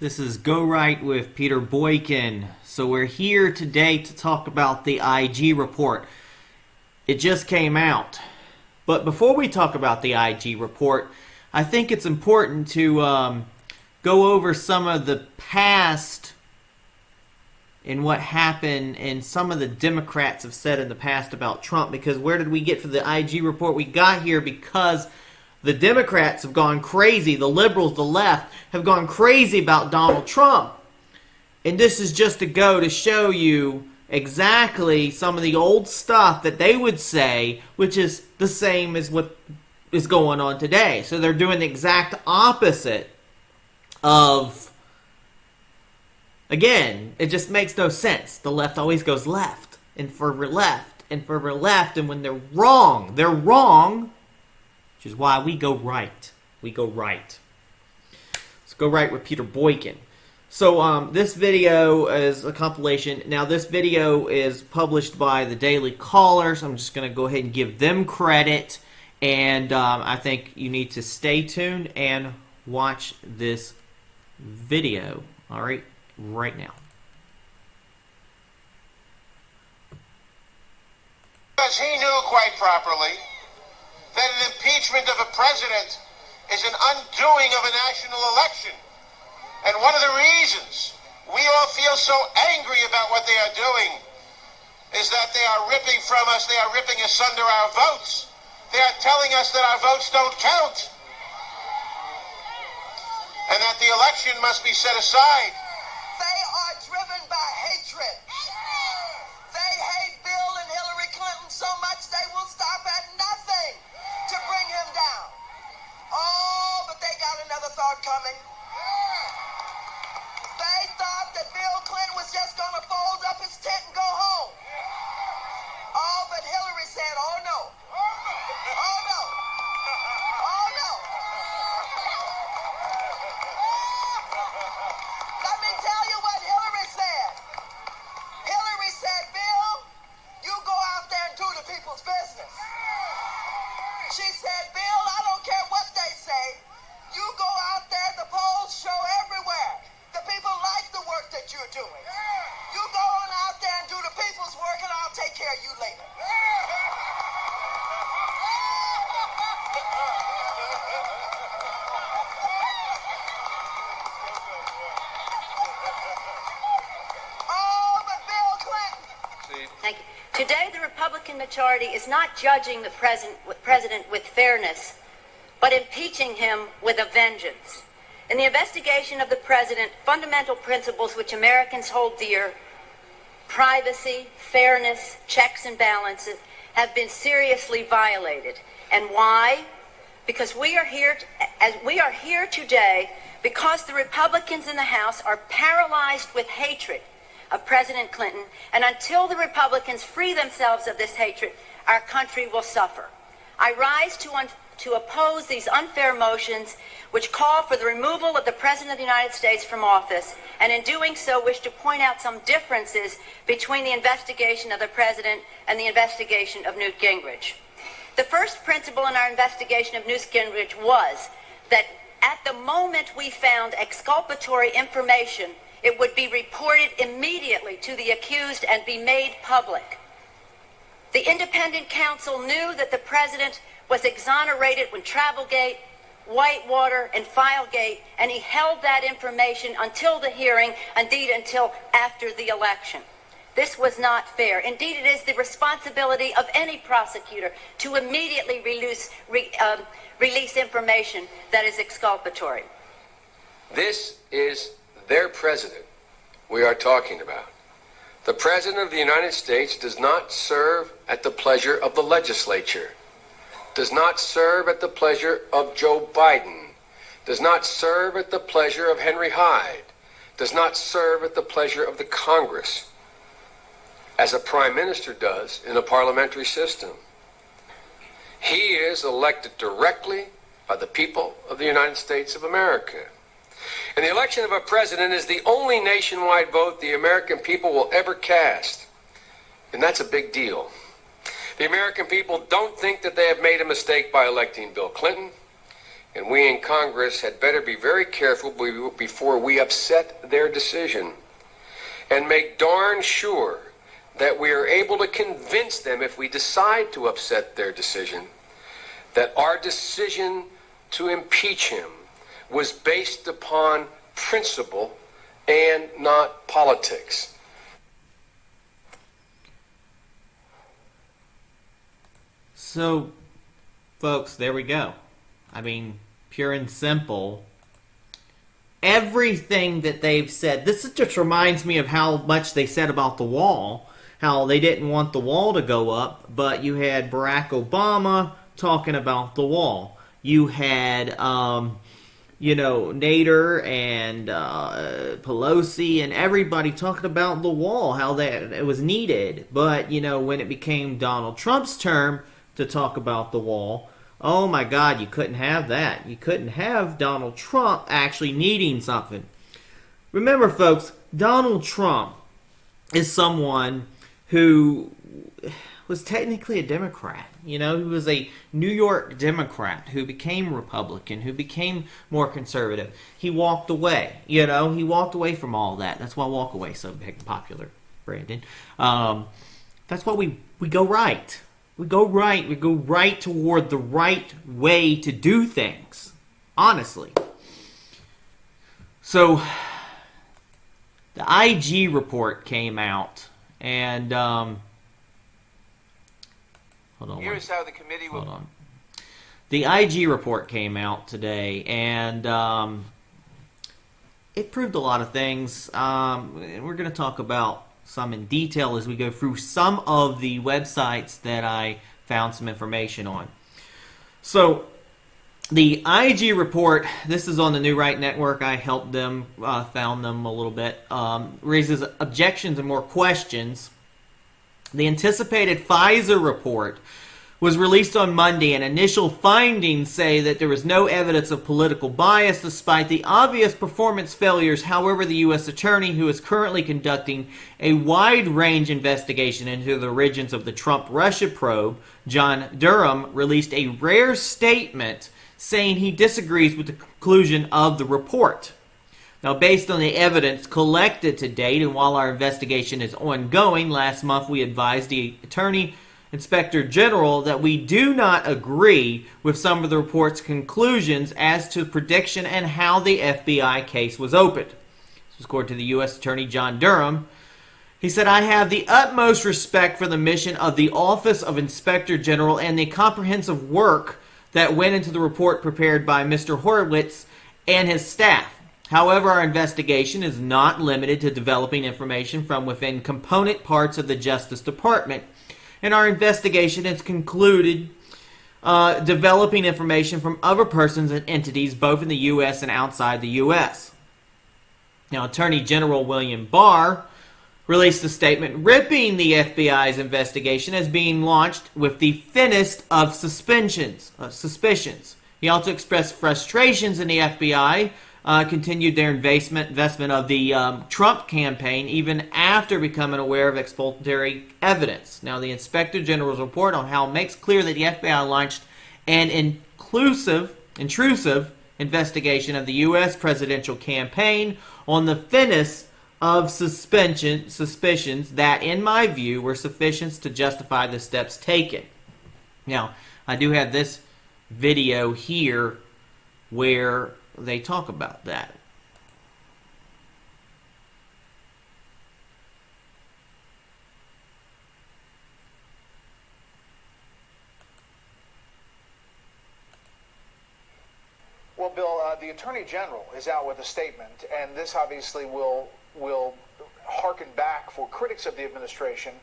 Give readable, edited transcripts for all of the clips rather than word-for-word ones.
This is GoRight with Peter Boykin. So we're here today to talk about the IG report. It just came out. But before we talk about the IG report, I think it's important to go over some of the past and what happened and some of the Democrats have said in the past about Trump. Because where did we get for the IG report? We got here because the Democrats have gone crazy. The liberals, the left, have gone crazy about Donald Trump. And this is just to show you exactly some of the old stuff that they would say, which is the same as what is going on today. So they're doing the exact opposite of, again, it just makes no sense. The left always goes left and further left and further left. And when they're wrong, which is why we go right. We go right. Let's go right with Peter Boykin. So this video is a compilation. Now this video is published by the Daily Caller, so I'm just going to go ahead and give them credit. And I think you need to stay tuned and watch this video. All right, right now. Because he knew quite properly that an impeachment of a president is an undoing of a national election. And one of the reasons we all feel so angry about what they are doing is that they are ripping from us, they are ripping asunder our votes. They are telling us that our votes don't count. And that the election must be set aside. They are driven by hatred. They hate Bill and Hillary Clinton so much they will stop at nothing to bring him down. Oh, but they got another thought coming. They thought that Bill Clinton was just going to fold up his tent and go home. Oh, but Hillary said, oh no. Oh no. Oh no. Let me tell you what Hillary said. Hillary said, Bill, you go out there and do the people's business. She said, Bill, I don't care what they say. You go out there, the polls show everywhere. The people like the work that you're doing. You go on out there and do the people's work, and I'll take care of you later. Oh, but Bill Clinton. Thank you. Today, the Republican majority is not judging the president with fairness, but impeaching him with a vengeance. In the investigation of the president, fundamental principles which Americans hold dear, privacy, fairness, checks and balances, have been seriously violated. And why? Because we are here today because the Republicans in the House are paralyzed with hatred of President Clinton, and until the Republicans free themselves of this hatred, our country will suffer. I rise to oppose these unfair motions which call for the removal of the President of the United States from office, and in doing so wish to point out some differences between the investigation of the President and the investigation of Newt Gingrich. The first principle in our investigation of Newt Gingrich was that at the moment we found exculpatory information, it would be reported immediately to the accused and be made public. The independent counsel knew that the President was exonerated when Travelgate, Whitewater, and Filegate, and he held that information until the hearing, indeed until after the election. This was not fair. Indeed, it is the responsibility of any prosecutor to immediately release information that is exculpatory. This is their president we are talking about. The President of the United States does not serve at the pleasure of the legislature, does not serve at the pleasure of Joe Biden, does not serve at the pleasure of Henry Hyde, does not serve at the pleasure of the Congress, as a prime minister does in a parliamentary system. He is elected directly by the people of the United States of America. And the election of a president is the only nationwide vote the American people will ever cast. And that's a big deal. The American people don't think that they have made a mistake by electing Bill Clinton. and we in Congress had better be very careful before we upset their decision, and make darn sure that we are able to convince them, if we decide to upset their decision, that our decision to impeach him was based upon principle and not politics. So, folks, there we go. I mean, pure and simple. Everything that they've said, this just reminds me of how much they said about the wall, how they didn't want the wall to go up, but you had Barack Obama talking about the wall. You had, Nader and Pelosi and everybody talking about the wall, how that it was needed. But, when it became Donald Trump's term to talk about the wall, oh my God, you couldn't have that. You couldn't have Donald Trump actually needing something. Remember, folks, Donald Trump is someone who was technically a Democrat. He was a New York Democrat who became Republican, who became more conservative. He walked away. He walked away from all that. That's why walk away is so big and popular, Brandon. That's why we go right. We go right. We go right toward the right way to do things. Honestly. So, the IG report came out, and hold on. Here's how the committee will. Hold on. The IG report came out today, and it proved a lot of things. And we're going to talk about some in detail as we go through some of the websites that I found some information on. So, the IG report, this is on the GoRight network. I helped them, found them a little bit, raises objections and more questions. The anticipated Pfizer report was released on Monday, and initial findings say that there was no evidence of political bias despite the obvious performance failures. However, the U.S. Attorney, who is currently conducting a wide-range investigation into the origins of the Trump-Russia probe, John Durham, released a rare statement saying he disagrees with the conclusion of the report. Now, based on the evidence collected to date, and while our investigation is ongoing, last month we advised the Attorney Inspector General that we do not agree with some of the report's conclusions as to prediction and how the FBI case was opened. This was according to the U.S. Attorney John Durham. He said, I have the utmost respect for the mission of the Office of Inspector General and the comprehensive work that went into the report prepared by Mr. Horowitz and his staff. However, our investigation is not limited to developing information from within component parts of the Justice Department, and our investigation has concluded developing information from other persons and entities both in the U.S. and outside the U.S. Now, Attorney General William Barr released a statement ripping the FBI's investigation as being launched with the thinnest of suspicions. He also expressed frustrations in the FBI continued their investment of the Trump campaign even after becoming aware of exculpatory evidence. Now, the Inspector General's report on how it makes clear that the FBI launched an intrusive investigation of the U.S. presidential campaign on the thinnest of suspicions that, in my view, were sufficient to justify the steps taken. Now, I do have this video here where they talk about that. Well, Bill, the Attorney General is out with a statement, and this obviously will harken back for critics of the administration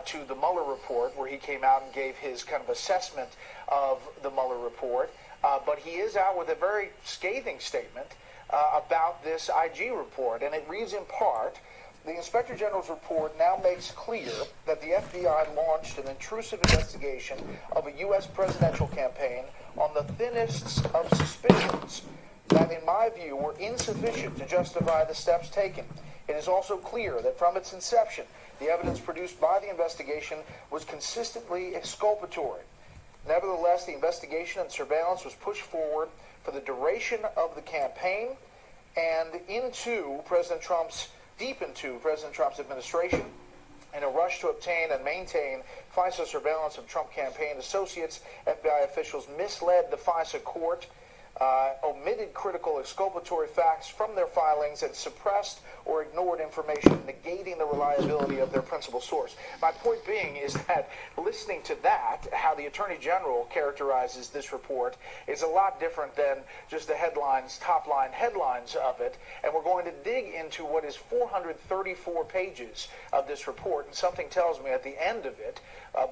to the Mueller report, where he came out and gave his kind of assessment of the Mueller report. But he is out with a very scathing statement about this IG report, and it reads in part, the Inspector General's report now makes clear that the FBI launched an intrusive investigation of a U.S. presidential campaign on the thinnest of suspicions that, in my view, were insufficient to justify the steps taken. It is also clear that from its inception, the evidence produced by the investigation was consistently exculpatory. Nevertheless, the investigation and surveillance was pushed forward for the duration of the campaign and deep into President Trump's administration. In a rush to obtain and maintain FISA surveillance of Trump campaign associates, FBI officials misled the FISA court, omitted critical exculpatory facts from their filings, and suppressed or ignored information negating the reliability of their principal source. My point being is that listening to that, how the Attorney General characterizes this report, is a lot different than just the headlines, top-line headlines of it. And we're going to dig into what is 434 pages of this report, and something tells me at the end of it,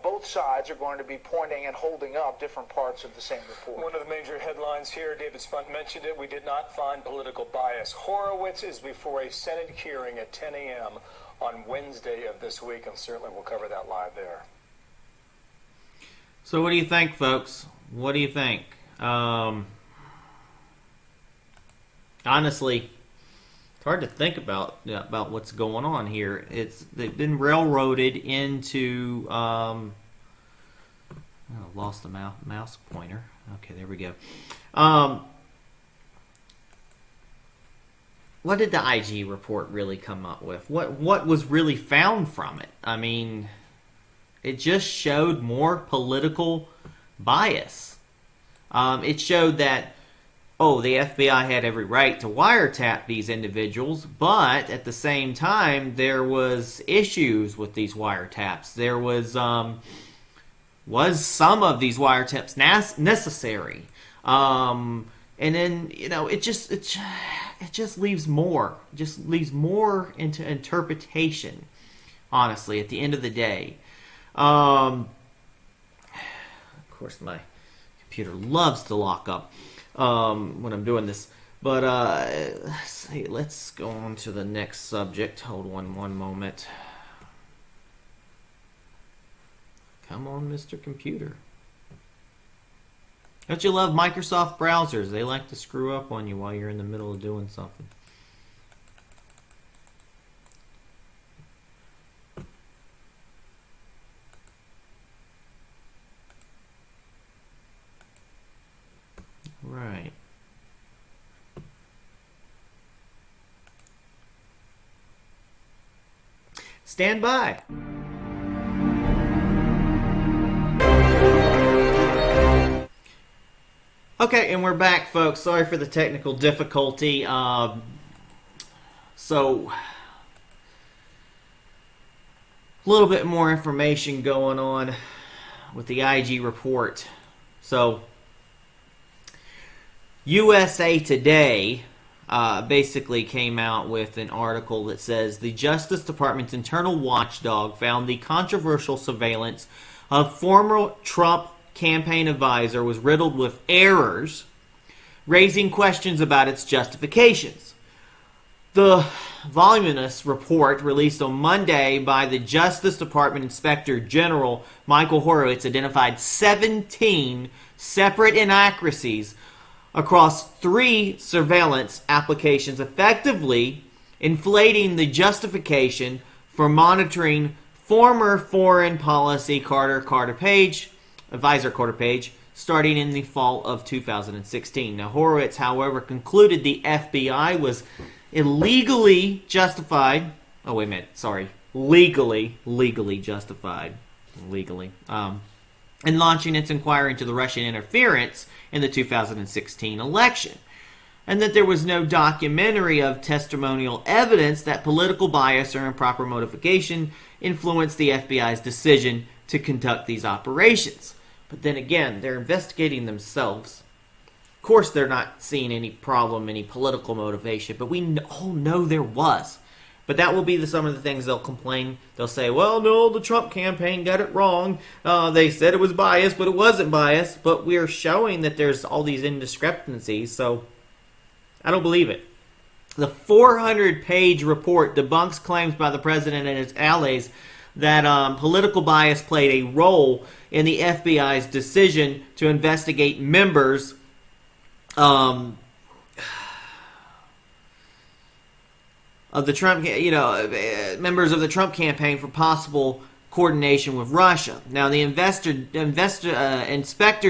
both sides are going to be pointing and holding up different parts of the same report. One of the major headlines here, David Spunt mentioned it, we did not find political bias. Horowitz is before a Senate hearing at 10 a.m. on Wednesday of this week, and certainly we'll cover that live there. So what do you think, folks? What do you think? Honestly, it's hard to think about what's going on here. They've been railroaded into. Lost the mouse pointer. Okay, there we go. What did the IG report really come up with? What was really found from it? I mean, it just showed more political bias. It showed that, the FBI had every right to wiretap these individuals, but at the same time, there was issues with these wiretaps. There was some of these wiretaps necessary? And then, it just leaves more. Just leaves more into interpretation, honestly, at the end of the day. Of course, my computer loves to lock up when I'm doing this. But let's go on to the next subject. Hold on one moment. Come on, Mr. Computer. Don't you love Microsoft browsers? They like to screw up on you while you're in the middle of doing something. Right. Stand by. Okay, and we're back, folks. Sorry for the technical difficulty. So, a little bit more information going on with the IG report. So, USA Today basically came out with an article that says the Justice Department's internal watchdog found the controversial surveillance of former Trump campaign advisor was riddled with errors, raising questions about its justifications. The voluminous report released on Monday by the Justice Department Inspector General Michael Horowitz identified 17 separate inaccuracies across 3 surveillance applications, effectively inflating the justification for monitoring former foreign policy advisor Carter Page, starting in the fall of 2016. Now, Horowitz, however, concluded the FBI was illegally justified. Oh, wait a minute. Sorry. Legally justified. In launching its inquiry into the Russian interference in the 2016 election. And that there was no documentary of testimonial evidence that political bias or improper motivation influenced the FBI's decision to conduct these operations. But then again, they're investigating themselves. Of course, they're not seeing any problem, any political motivation, but we all know there was. But that will be some of the things they'll complain. They'll say, well, no, the Trump campaign got it wrong. They said it was biased, but it wasn't biased. But we're showing that there's all these indiscrepancies, so I don't believe it. The 400-page report debunks claims by the president and his allies that political bias played a role in the FBI's decision to investigate members of the Trump, members of the Trump campaign for possible coordination with Russia. Now, the Inspector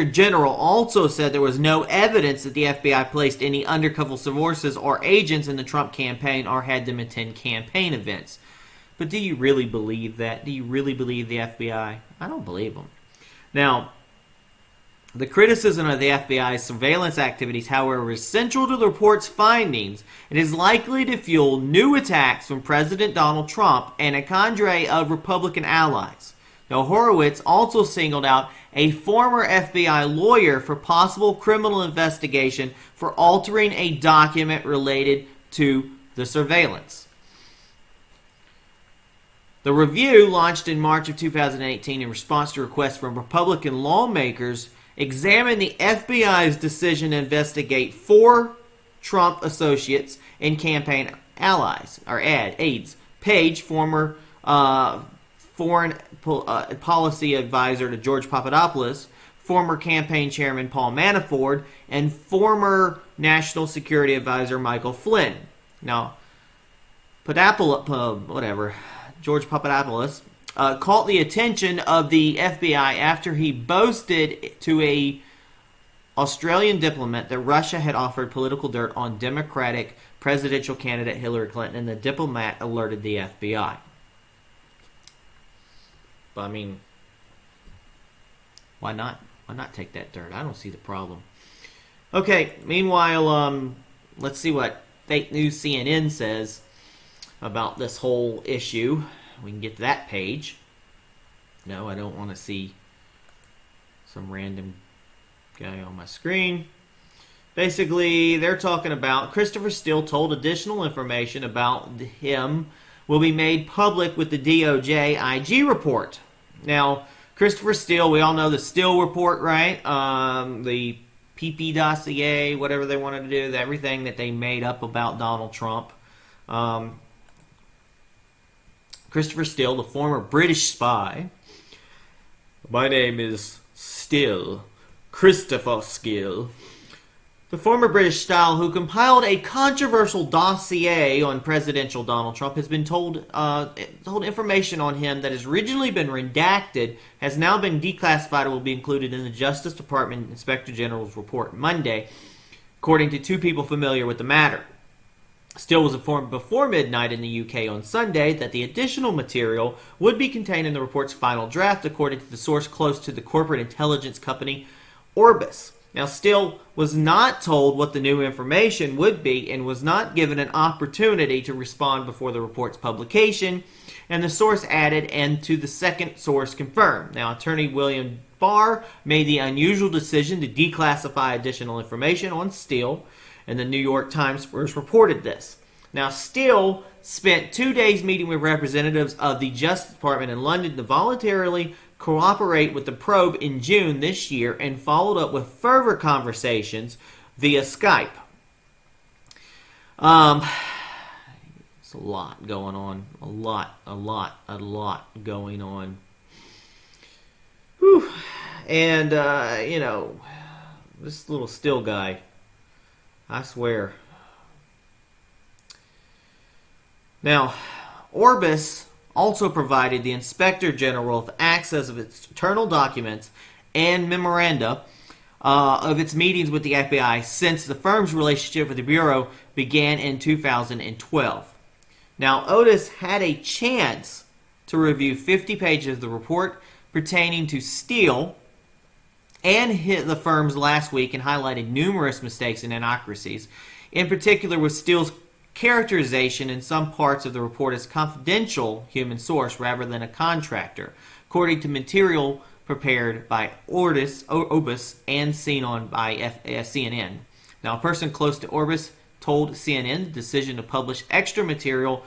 General also said there was no evidence that the FBI placed any undercover sources or agents in the Trump campaign or had them attend campaign events. But do you really believe that? Do you really believe the FBI? I don't believe them. Now, the criticism of the FBI's surveillance activities, however, is central to the report's findings and is likely to fuel new attacks from President Donald Trump and a cadre of Republican allies. Now, Horowitz also singled out a former FBI lawyer for possible criminal investigation for altering a document related to the surveillance. The review, launched in March of 2018 in response to requests from Republican lawmakers, examined the FBI's decision to investigate 4 Trump associates and campaign allies, or aides. Page, former foreign policy advisor to George Papadopoulos, former campaign chairman Paul Manafort, and former national security advisor Michael Flynn. Now, George Papadopoulos caught the attention of the FBI after he boasted to a Australian diplomat that Russia had offered political dirt on Democratic presidential candidate Hillary Clinton, and the diplomat alerted the FBI. But I mean, why not? Why not take that dirt? I don't see the problem. Okay, meanwhile, let's see what fake news CNN says about this whole issue. We can get to that page. No, I don't want to see some random guy on my screen. Basically, they're talking about Christopher Steele told additional information about him will be made public with the DOJ IG report. Now, Christopher Steele, we all know the Steele report, right? The PP dossier, whatever they wanted to do, everything that they made up about Donald Trump. Christopher Steele, the former British spy. My name is Steele, Christopher Steele. The former British spy who compiled a controversial dossier on presidential Donald Trump has been told information on him that has originally been redacted has now been declassified and will be included in the Justice Department Inspector General's report Monday, according to 2 people familiar with the matter. Steele was informed before midnight in the UK on Sunday that the additional material would be contained in the report's final draft, according to the source close to the corporate intelligence company Orbis. Now, Steele was not told what the new information would be and was not given an opportunity to respond before the report's publication, and the source added, and to the second source confirmed. Now, attorney William Barr made the unusual decision to declassify additional information on Steele, and the New York Times first reported this. Now, Steele spent 2 days meeting with representatives of the Justice Department in London to voluntarily cooperate with the probe in June this year and followed up with further conversations via Skype. It's a lot going on. A lot going on. Whew. And, this little Steele guy, I swear. Now, Orbis also provided the Inspector General with access of its internal documents and memoranda of its meetings with the FBI since the firm's relationship with the Bureau began in 2012. Now, Otis had a chance to review 50 pages of the report pertaining to Steele and hit the firms last week and highlighted numerous mistakes and inaccuracies. In particular, with Steele's characterization in some parts of the report as confidential human source rather than a contractor, according to material prepared by Orbis and seen on by CNN. Now, a person close to Orbis told CNN the decision to publish extra material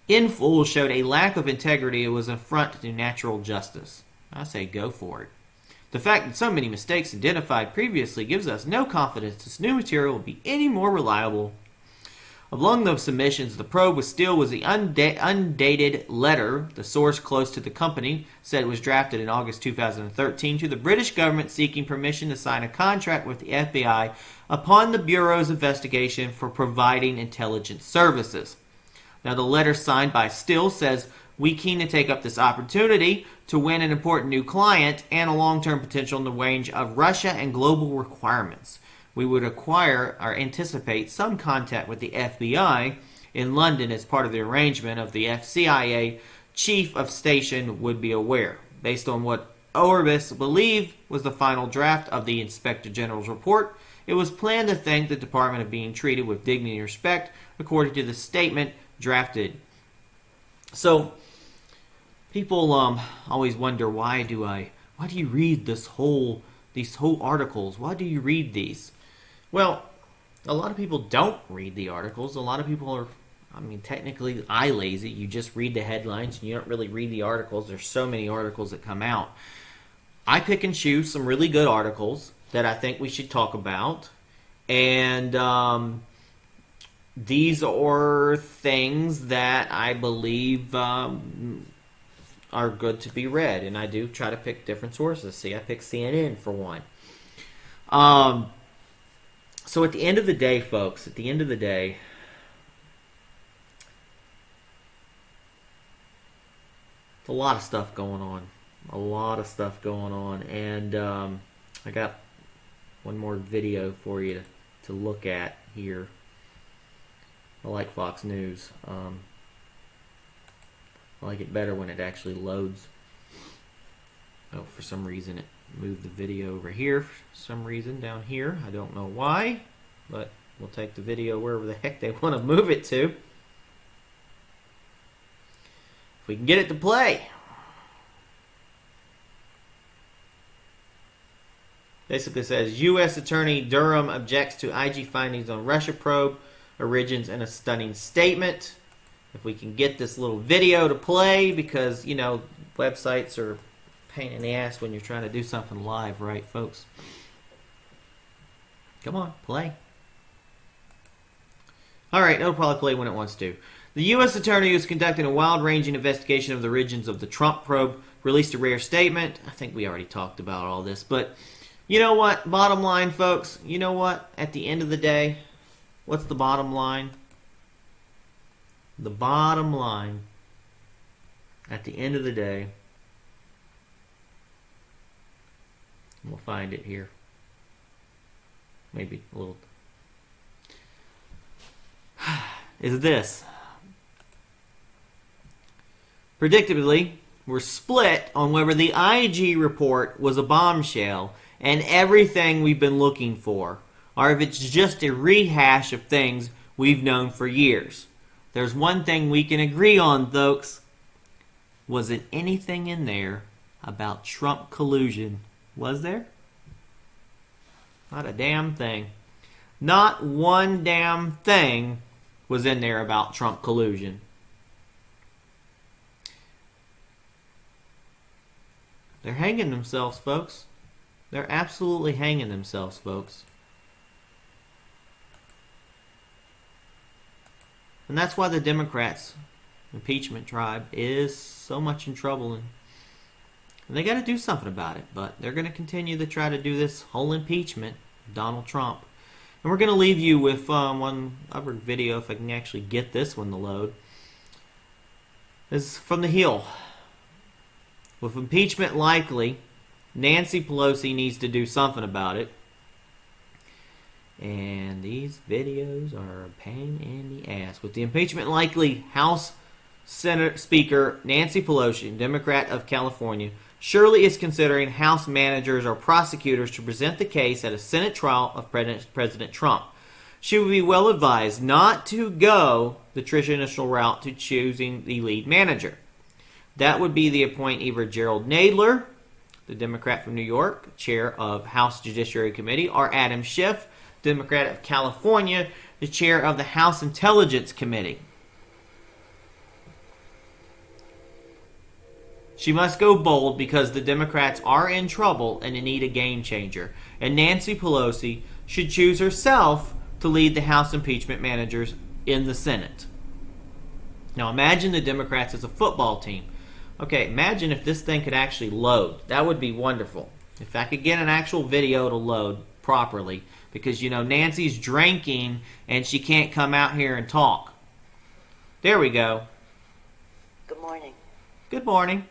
in full showed a lack of integrity. It was an affront to natural justice. I say go for it. The fact that so many mistakes identified previously gives us no confidence this new material will be any more reliable. Among those submissions, the probe with Steele was the undated letter the source close to the company said it was drafted in August 2013 to the British government seeking permission to sign a contract with the FBI upon the Bureau's investigation for providing intelligence services. Now, the letter signed by Steele says we keen to take up this opportunity to win an important new client and a long-term potential in the range of Russia and global requirements. We would acquire or anticipate some contact with the FBI in London as part of the arrangement of the CIA chief of station would be aware. Based on what Orbis believed was the final draft of the Inspector General's report, it was planned to thank the Department of being treated with dignity and respect according to the statement drafted. So, people always wonder, why do you read these whole articles? Why do you read these? Well, a lot of people don't read the articles. A lot of people are, technically eye lazy. You just read the headlines and you don't really read the articles. There's so many articles that come out. I pick and choose some really good articles that I think we should talk about. And these are things that I believe are good to be read. And I do try to pick different sources. See, I picked CNN for one. So at the end of the day, folks, there's a lot of stuff going on. And I got one more video for you to look at here. I like Fox News. I like it better when it actually loads. Oh, for some reason it moved the video over here. For some reason down here. I don't know why, but we'll take the video wherever the heck they want to move it to. If we can get it to play. Basically says, U.S. Attorney Durham objects to IG findings on Russia probe, origins in a stunning statement. If we can get this little video to play, because, websites are a pain in the ass when you're trying to do something live, right, folks? Come on, play. Alright, it'll probably play when it wants to. The U.S. Attorney who's conducting a wide-ranging investigation of the origins of the Trump probe released a rare statement. I think we already talked about all this, but you know what? Bottom line, folks, you know what? At the end of the day, what's the bottom line? The bottom line, at the end of the day, we'll find it here. Maybe a little. Is this. Predictably, we're split on whether the IG report was a bombshell and everything we've been looking for, or if it's just a rehash of things we've known for years. There's one thing we can agree on, folks. Wasn't anything in there about Trump collusion, was there? Not a damn thing. Not one damn thing was in there about Trump collusion. They're hanging themselves, folks. They're absolutely hanging themselves, folks. And that's why the Democrats' impeachment tribe is so much in trouble. And they got to do something about it. But they're going to continue to try to do this whole impeachment of Donald Trump. And we're going to leave you with one other video, if I can actually get this one to load. This is from The Hill. With impeachment likely, Nancy Pelosi needs to do something about it. And these videos are a pain in the ass. With the impeachment likely, House Senate Speaker Nancy Pelosi, Democrat of California, surely is considering House managers or prosecutors to present the case at a Senate trial of President Trump. She would be well advised not to go the traditional route to choosing the lead manager. That would be the appoint either Gerald Nadler, the Democrat from New York, chair of House Judiciary Committee, or Adam Schiff, Democrat of California, the chair of the House Intelligence Committee. She must go bold because the Democrats are in trouble and they need a game changer. And Nancy Pelosi should choose herself to lead the House impeachment managers in the Senate. Now imagine the Democrats as a football team. Okay, imagine if this thing could actually load. That would be wonderful. If I could get an actual video to load properly. Because, Nancy's drinking and she can't come out here and talk. There we go. Good morning. Good morning.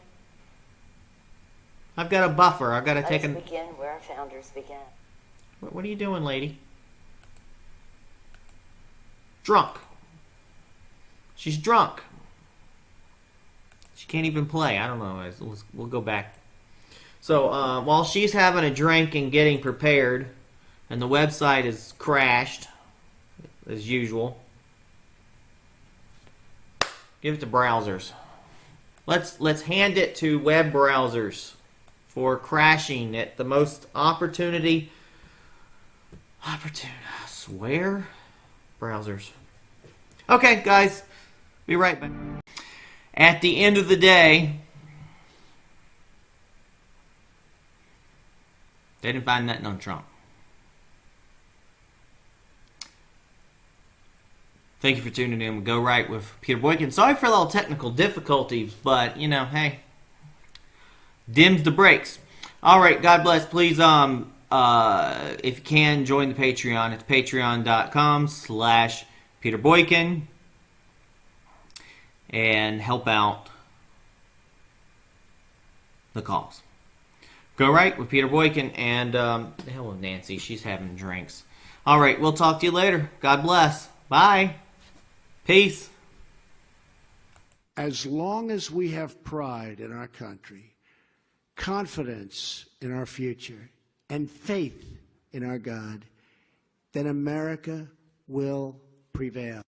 I've got a buffer. I've got to take a... Let us begin where our founders began. What are you doing, lady? Drunk. She's drunk. She can't even play. I don't know. We'll go back. So while she's having a drink and getting prepared, and the website is crashed, as usual, give it to browsers. Let's hand it to web browsers for crashing at the most opportunity. I swear, browsers. Okay, guys, be right back. At the end of the day, they didn't find nothing on Trump. Thank you for tuning in with GoRight with Peter Boykin. Sorry for a little technical difficulties, but, you know, hey, dims the brakes. All right, God bless. Please, if you can, join the Patreon. It's patreon.com/Peter Boykin and help out the cause. GoRight with Peter Boykin and the hell with Nancy. She's having drinks. All right, we'll talk to you later. God bless. Bye. Peace. As long as we have pride in our country, confidence in our future, and faith in our God, then America will prevail.